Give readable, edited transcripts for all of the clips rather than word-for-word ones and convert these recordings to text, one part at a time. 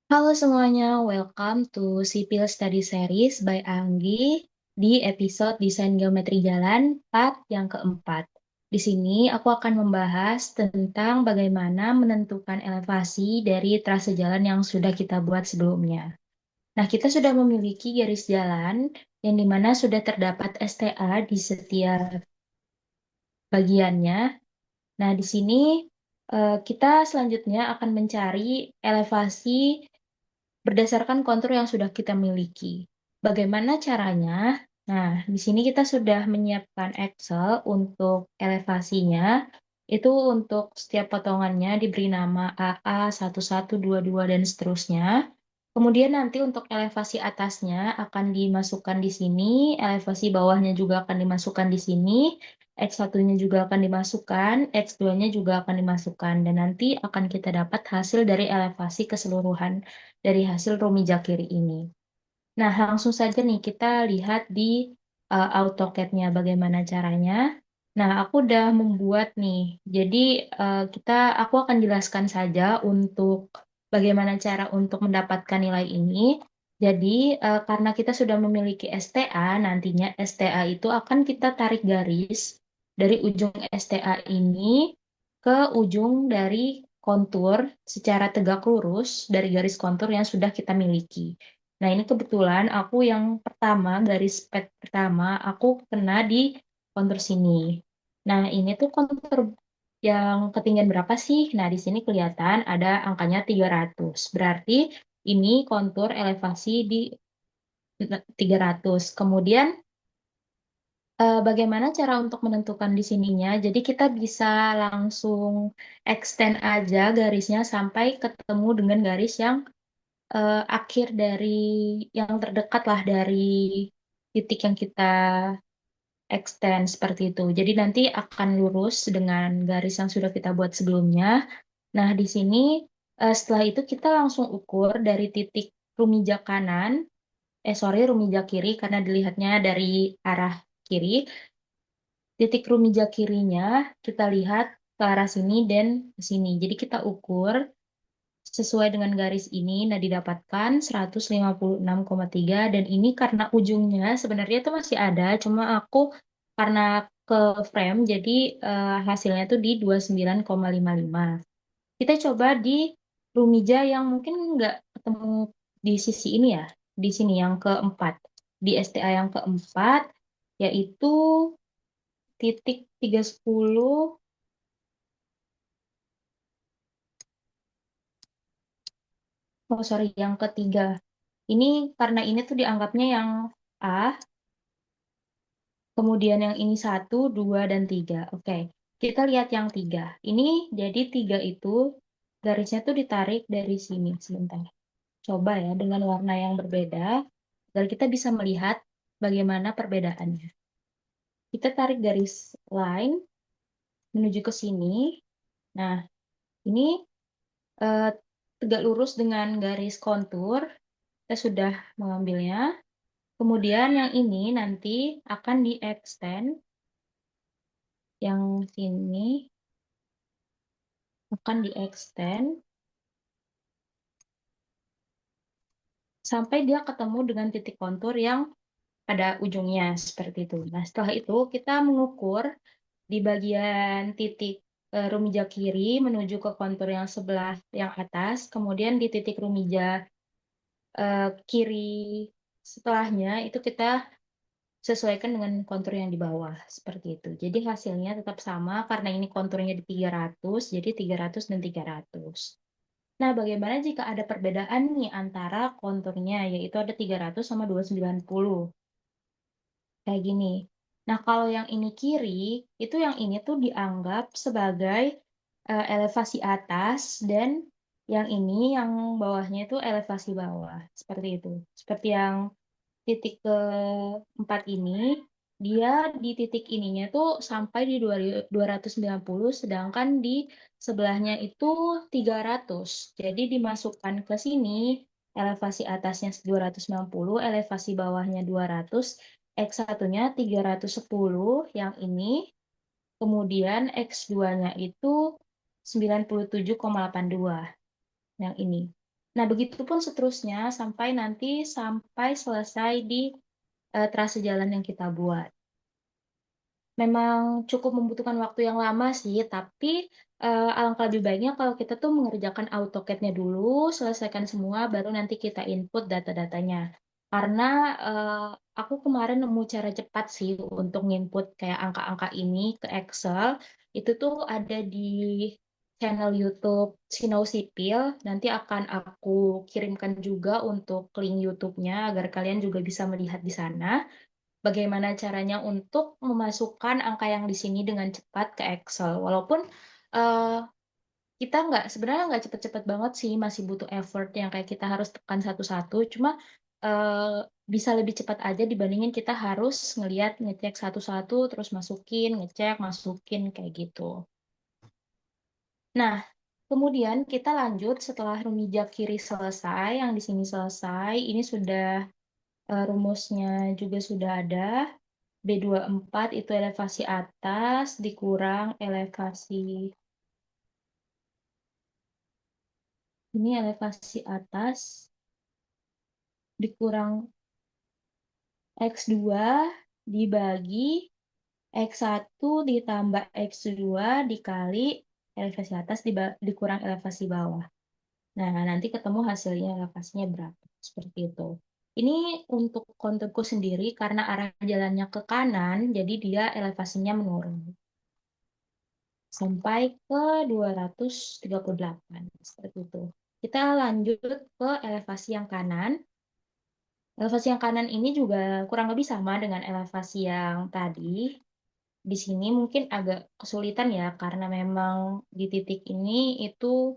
Halo semuanya, welcome to Sipil Study Series by Anggi di episode Desain Geometri Jalan part yang keempat. Di sini aku akan membahas tentang bagaimana menentukan elevasi dari trase jalan yang sudah kita buat sebelumnya. Nah, kita sudah memiliki garis jalan yang dimana sudah terdapat STA di setiap bagiannya. Nah, di sini kita selanjutnya akan mencari elevasi berdasarkan kontur yang sudah kita miliki. Bagaimana caranya? Nah, di sini kita sudah menyiapkan Excel untuk elevasinya. Itu untuk setiap potongannya diberi nama AA, 1122 dan seterusnya. Kemudian nanti untuk elevasi atasnya akan dimasukkan di sini, elevasi bawahnya juga akan dimasukkan di sini, X1-nya juga akan dimasukkan, X2-nya juga akan dimasukkan, dan nanti akan kita dapat hasil dari elevasi keseluruhan dari hasil Rumi Jakiri ini. Nah, langsung saja nih kita lihat di AutoCAD-nya bagaimana caranya. Nah, aku udah membuat nih. Jadi aku akan jelaskan saja untuk bagaimana cara untuk mendapatkan nilai ini. Jadi, karena kita sudah memiliki STA, nantinya STA itu akan kita tarik garis dari ujung STA ini ke ujung dari kontur secara tegak lurus dari garis kontur yang sudah kita miliki. Nah, ini kebetulan aku yang pertama, garis pet pertama, aku kena di kontur sini. Nah, ini tuh kontur yang ketinggian berapa sih? Nah, di sini kelihatan ada angkanya 300. Berarti ini kontur elevasi di 300. Kemudian, bagaimana cara untuk menentukan di sininya? Jadi kita bisa langsung extend aja garisnya sampai ketemu dengan garis yang akhir dari yang terdekat lah dari titik yang kita extend seperti itu. Jadi nanti akan lurus dengan garis yang sudah kita buat sebelumnya. Nah, di sini setelah itu kita langsung ukur dari titik rumijak kanan, rumijak kiri karena dilihatnya dari arah kiri. Titik rumijak kirinya kita lihat ke arah sini dan ke sini. Jadi kita ukur sesuai dengan garis ini, nah didapatkan 156,3 dan ini karena ujungnya sebenarnya itu masih ada, cuma aku karena ke frame jadi hasilnya tuh di 29,55. Kita coba di Rumija yang mungkin nggak ketemu di sisi ini ya, di sini yang keempat. Di STA yang keempat, yaitu titik 310. Oh sorry, yang ketiga. Ini karena ini tuh dianggapnya yang A, kemudian yang ini satu, dua, dan tiga. Oke, kita lihat yang tiga. Ini jadi tiga itu garisnya tuh ditarik dari sini. Sebentar. Coba ya dengan warna yang berbeda, agar kita bisa melihat bagaimana perbedaannya. Kita tarik garis line menuju ke sini. Nah, ini eh, tegak lurus dengan garis kontur. Kita sudah mengambilnya. Kemudian yang ini nanti akan di-extend. Yang sini akan di-extend sampai dia ketemu dengan titik kontur yang pada ujungnya seperti itu. Nah, setelah itu kita mengukur di bagian titik rumija kiri menuju ke kontur yang sebelah yang atas, kemudian di titik rumija kiri setelahnya itu kita sesuaikan dengan kontur yang di bawah seperti itu. Jadi hasilnya tetap sama karena ini konturnya di 300, jadi 300 dan 300. Nah, bagaimana jika ada perbedaan nih antara konturnya, yaitu ada 300 sama 290? Kayak gini. Nah, kalau yang ini kiri, itu yang ini tuh dianggap sebagai elevasi atas dan yang ini yang bawahnya itu elevasi bawah. Seperti itu. Seperti yang titik keempat ini, dia di titik ininya tuh sampai di 290, sedangkan di sebelahnya itu 300. Jadi dimasukkan ke sini, elevasi atasnya 290, elevasi bawahnya 200, X1-nya 310, yang ini, kemudian X2-nya itu 97,82, yang ini. Nah, begitupun seterusnya sampai selesai di trase jalan yang kita buat. Memang cukup membutuhkan waktu yang lama sih, tapi alangkah lebih baiknya kalau kita tuh mengerjakan AutoCAD-nya dulu, selesaikan semua, baru nanti kita input data-datanya. Karena aku kemarin nemu cara cepat sih untuk nginput kayak angka-angka ini ke Excel. Itu tuh ada di channel YouTube Sinau Sipil. Nanti akan aku kirimkan juga untuk link YouTube-nya agar kalian juga bisa melihat di sana bagaimana caranya untuk memasukkan angka yang di sini dengan cepat ke Excel. Walaupun eh, kita sebenarnya nggak cepet-cepet banget sih, masih butuh effort yang kayak kita harus tekan satu-satu. Cuma bisa lebih cepat aja dibandingin kita harus ngecek satu-satu, terus masukin, ngecek, masukin kayak gitu. Nah, kemudian kita lanjut setelah rumijak kiri selesai, yang di sini selesai, ini sudah rumusnya juga sudah ada. B24 itu elevasi atas dikurang elevasi ini elevasi atas dikurang X2 dibagi X1 ditambah X2 dikali elevasi atas dikurang elevasi bawah. Nah, nanti ketemu hasilnya elevasinya berapa. Seperti itu. Ini untuk konturku sendiri karena arah jalannya ke kanan, jadi dia elevasinya menurun sampai ke 238 seperti itu. Kita lanjut ke elevasi yang kanan. Elevasi yang kanan ini juga kurang lebih sama dengan elevasi yang tadi. Di sini mungkin agak kesulitan ya karena memang di titik ini itu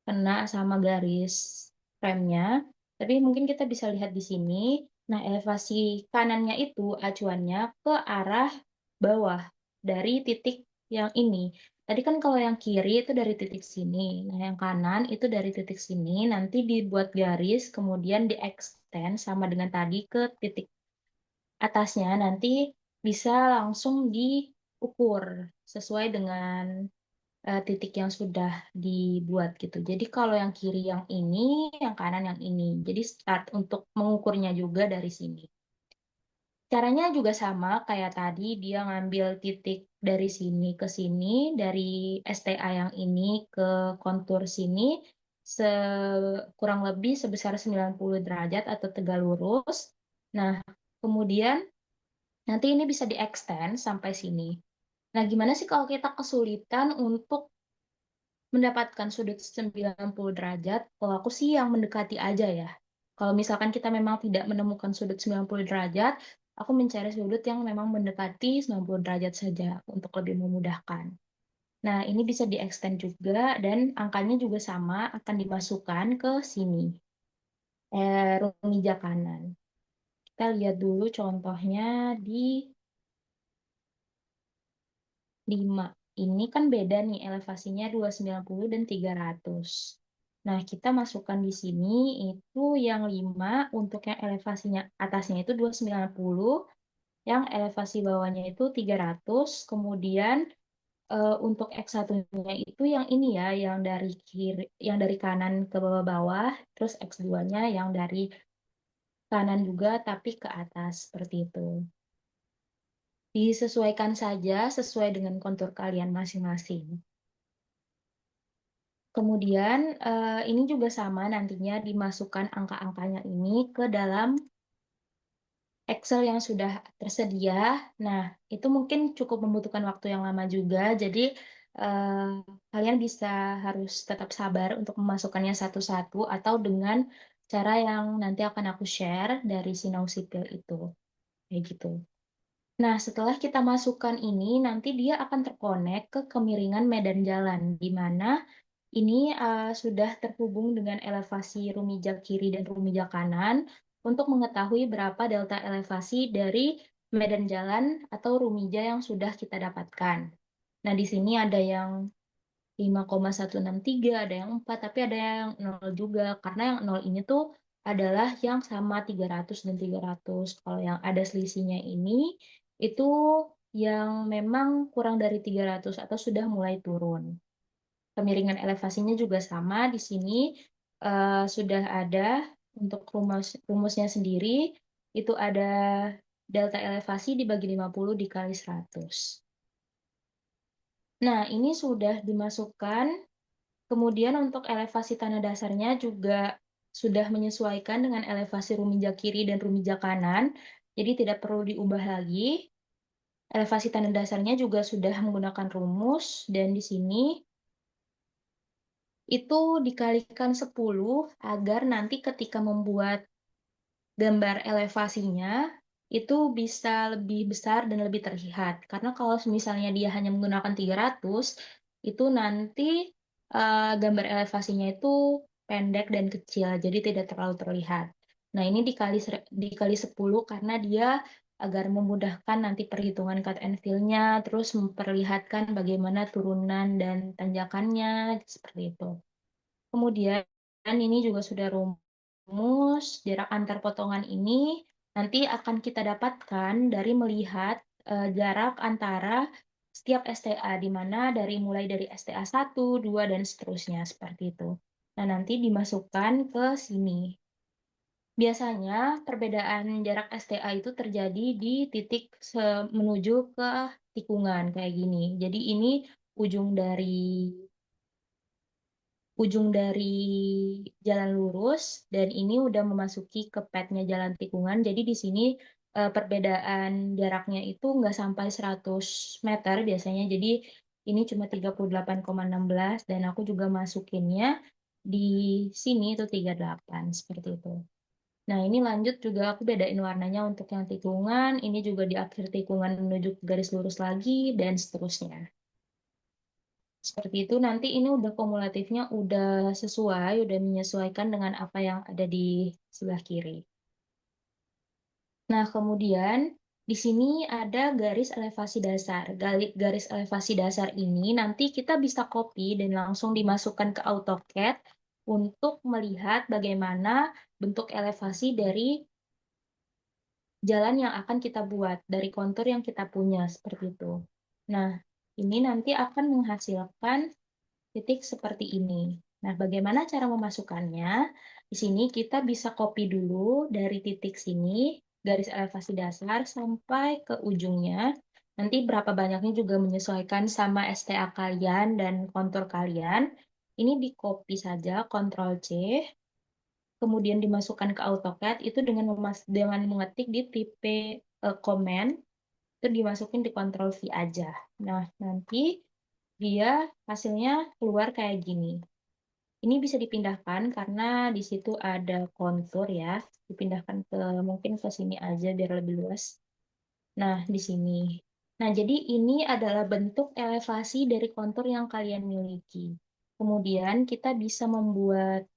kena sama garis remnya. Tapi mungkin kita bisa lihat di sini. Nah, elevasi kanannya itu acuannya ke arah bawah dari titik yang ini. Tadi kan kalau yang kiri itu dari titik sini. Nah, yang kanan itu dari titik sini. Nanti dibuat garis, kemudian di-extend sama dengan tadi ke titik atasnya. Nanti bisa langsung diukur sesuai dengan titik yang sudah dibuat gitu. Jadi kalau yang kiri yang ini, yang kanan yang ini. Jadi start untuk mengukurnya juga dari sini. Caranya juga sama kayak tadi, dia ngambil titik dari sini ke sini, dari STA yang ini ke kontur sini, kurang lebih sebesar 90 derajat atau tegak lurus. Nah, kemudian nanti ini bisa di-extend sampai sini. Nah, gimana sih kalau kita kesulitan untuk mendapatkan sudut 90 derajat? Kalau aku sih yang mendekati aja ya. Kalau misalkan kita memang tidak menemukan sudut 90 derajat, aku mencari sudut yang memang mendekati 90 derajat saja untuk lebih memudahkan. Nah, ini bisa di-extend juga dan angkanya juga sama akan dimasukkan ke sini, rumija kanan. Kita lihat dulu contohnya di 5. Ini kan beda nih elevasinya 290 dan 300. Nah, kita masukkan di sini itu yang 5 untuk yang elevasinya atasnya itu 290, yang elevasi bawahnya itu 300, kemudian untuk X1-nya itu yang ini ya, yang dari kanan ke bawah-bawah, terus X2-nya yang dari kanan juga tapi ke atas seperti itu. Disesuaikan saja sesuai dengan kontur kalian masing-masing. Kemudian ini juga sama nantinya dimasukkan angka-angkanya ini ke dalam Excel yang sudah tersedia. Nah, itu mungkin cukup membutuhkan waktu yang lama juga. Jadi eh, kalian bisa harus tetap sabar untuk memasukkannya satu-satu atau dengan cara yang nanti akan aku share dari Sinau Sipil itu. Kayak gitu. Nah, setelah kita masukkan ini, nanti dia akan terkonek ke kemiringan medan jalan, di mana ini sudah terhubung dengan elevasi rumijak kiri dan rumijak kanan untuk mengetahui berapa delta elevasi dari medan jalan atau rumija yang sudah kita dapatkan. Nah, di sini ada yang 5,163, ada yang 4, tapi ada yang 0 juga. Karena yang 0 ini tuh adalah yang sama 300 dan 300. Kalau yang ada selisihnya ini, itu yang memang kurang dari 300 atau sudah mulai turun. Kemiringan elevasinya juga sama di sini. sudah ada untuk rumusnya sendiri, itu ada delta elevasi dibagi 50 dikali 100. Nah, ini sudah dimasukkan. Kemudian untuk elevasi tanah dasarnya juga sudah menyesuaikan dengan elevasi Rumijak kiri dan Rumijak kanan. Jadi tidak perlu diubah lagi. Elevasi tanah dasarnya juga sudah menggunakan rumus. Dan di sini itu dikalikan 10 agar nanti ketika membuat gambar elevasinya itu bisa lebih besar dan lebih terlihat. Karena kalau misalnya dia hanya menggunakan 300, itu nanti gambar elevasinya itu pendek dan kecil, jadi tidak terlalu terlihat. Nah, ini dikali 10 karena dia agar memudahkan nanti perhitungan cut and fill-nya, terus memperlihatkan bagaimana turunan dan tanjakannya, seperti itu. Kemudian ini juga sudah rumus jarak antar potongan ini nanti akan kita dapatkan dari melihat jarak antara setiap STA, di mana mulai dari STA 1, 2, dan seterusnya seperti itu. Nah, nanti dimasukkan ke sini. Biasanya perbedaan jarak STA itu terjadi di titik menuju ke tikungan kayak gini. Jadi ini ujung dari ujung dari jalan lurus dan ini udah memasuki ke petnya jalan tikungan. Jadi di sini perbedaan jaraknya itu nggak sampai 100 meter biasanya. Jadi ini cuma 38,16 dan aku juga masukinnya di sini itu 38 seperti itu. Nah, ini lanjut juga aku bedain warnanya untuk yang tikungan, ini juga di akhir tikungan menuju ke garis lurus lagi dan seterusnya. Seperti itu, nanti ini udah kumulatifnya udah sesuai, udah menyesuaikan dengan apa yang ada di sebelah kiri. Nah, kemudian di sini ada garis elevasi dasar. Garis elevasi dasar ini nanti kita bisa copy dan langsung dimasukkan ke AutoCAD untuk melihat bagaimana bentuk elevasi dari jalan yang akan kita buat, dari kontur yang kita punya, seperti itu. Nah, ini nanti akan menghasilkan titik seperti ini. Nah, bagaimana cara memasukkannya? Di sini kita bisa copy dulu dari titik sini, garis elevasi dasar, sampai ke ujungnya. Nanti berapa banyaknya juga menyesuaikan sama STA kalian dan kontur kalian. Ini di copy saja, Ctrl C, kemudian dimasukkan ke AutoCAD, itu dengan mengetik di tipe command, itu dimasukin di Ctrl V aja. Nah, nanti dia hasilnya keluar kayak gini. Ini bisa dipindahkan karena di situ ada kontur ya. Dipindahkan mungkin ke sini aja biar lebih luas. Nah, di sini. Nah, jadi ini adalah bentuk elevasi dari kontur yang kalian miliki. Kemudian kita bisa membuat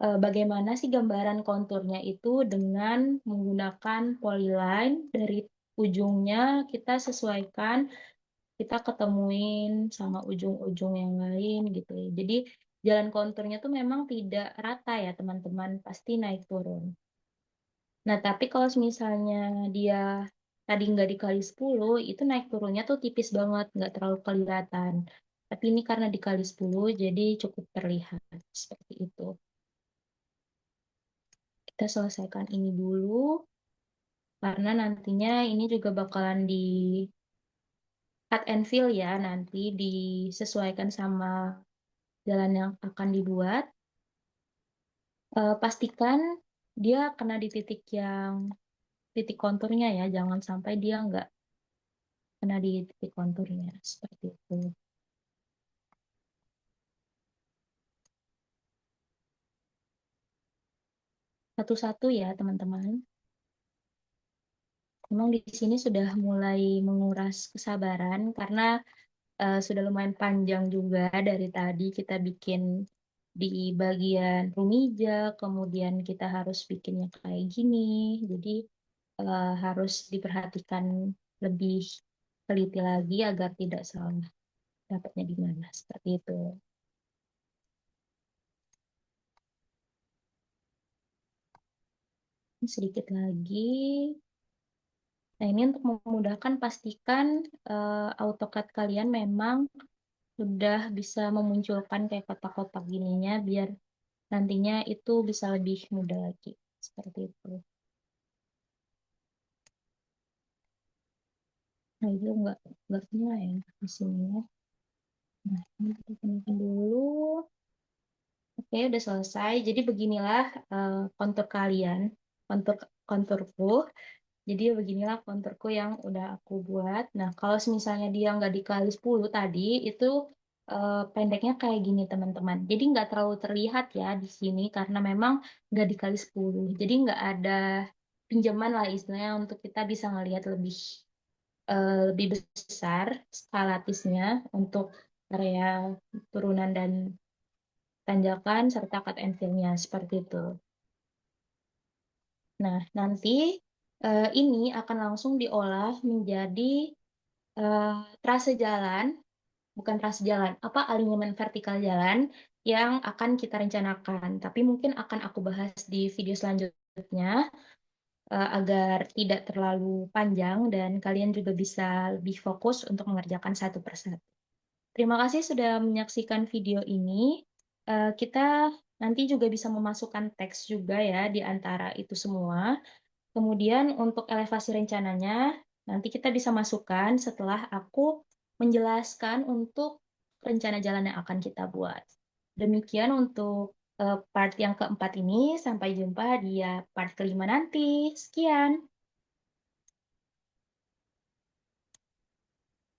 bagaimana sih gambaran konturnya itu dengan menggunakan polyline dari ujungnya kita sesuaikan, kita ketemuin sama ujung-ujung yang lain gitu ya. Jadi jalan konturnya tuh memang tidak rata ya teman-teman, pasti naik turun. Nah, tapi kalau misalnya dia tadi nggak dikali 10, itu naik turunnya tuh tipis banget, nggak terlalu kelihatan. Tapi ini karena dikali 10, jadi cukup terlihat seperti itu. Kita selesaikan ini dulu, karena nantinya ini juga bakalan di cut and fill ya, nanti disesuaikan sama jalan yang akan dibuat. Pastikan dia kena di titik konturnya ya, jangan sampai dia nggak kena di titik konturnya, seperti itu. Satu-satu ya teman-teman. Memang di sini sudah mulai menguras kesabaran karena sudah lumayan panjang juga dari tadi kita bikin di bagian rumija, kemudian kita harus bikinnya kayak gini. Jadi harus diperhatikan lebih teliti lagi agar tidak salah dapatnya di mana. Seperti itu. Sedikit lagi. Nah, ini untuk memudahkan pastikan AutoCAD kalian memang sudah bisa memunculkan kayak kotak-kotak gininya biar nantinya itu bisa lebih mudah lagi. Seperti itu. Nah, itu nggak punya ya di sini ya. Nah, ini kita temukan dulu. Oke, udah selesai. Jadi beginilah kontur kalian, kontur konturku. Jadi beginilah konturku yang udah aku buat. Nah, kalau misalnya dia nggak dikali 10 tadi, itu pendeknya kayak gini teman-teman. Jadi nggak terlalu terlihat ya di sini karena memang nggak dikali 10. Jadi nggak ada pinjaman lah istilahnya untuk kita bisa ngelihat lebih besar skalatisnya untuk area turunan dan tanjakan serta cut and fill-nya seperti itu. Nah, nanti ini akan langsung diolah menjadi eh, trase jalan, bukan trase jalan, apa alinyaman vertikal jalan yang akan kita rencanakan. Tapi mungkin akan aku bahas di video selanjutnya agar tidak terlalu panjang dan kalian juga bisa lebih fokus untuk mengerjakan satu persatu. Terima kasih sudah menyaksikan video ini. Kita nanti juga bisa memasukkan teks juga ya di antara itu semua. Kemudian untuk elevasi rencananya, nanti kita bisa masukkan setelah aku menjelaskan untuk rencana jalan yang akan kita buat. Demikian untuk part yang keempat ini. Sampai jumpa di part kelima nanti. Sekian.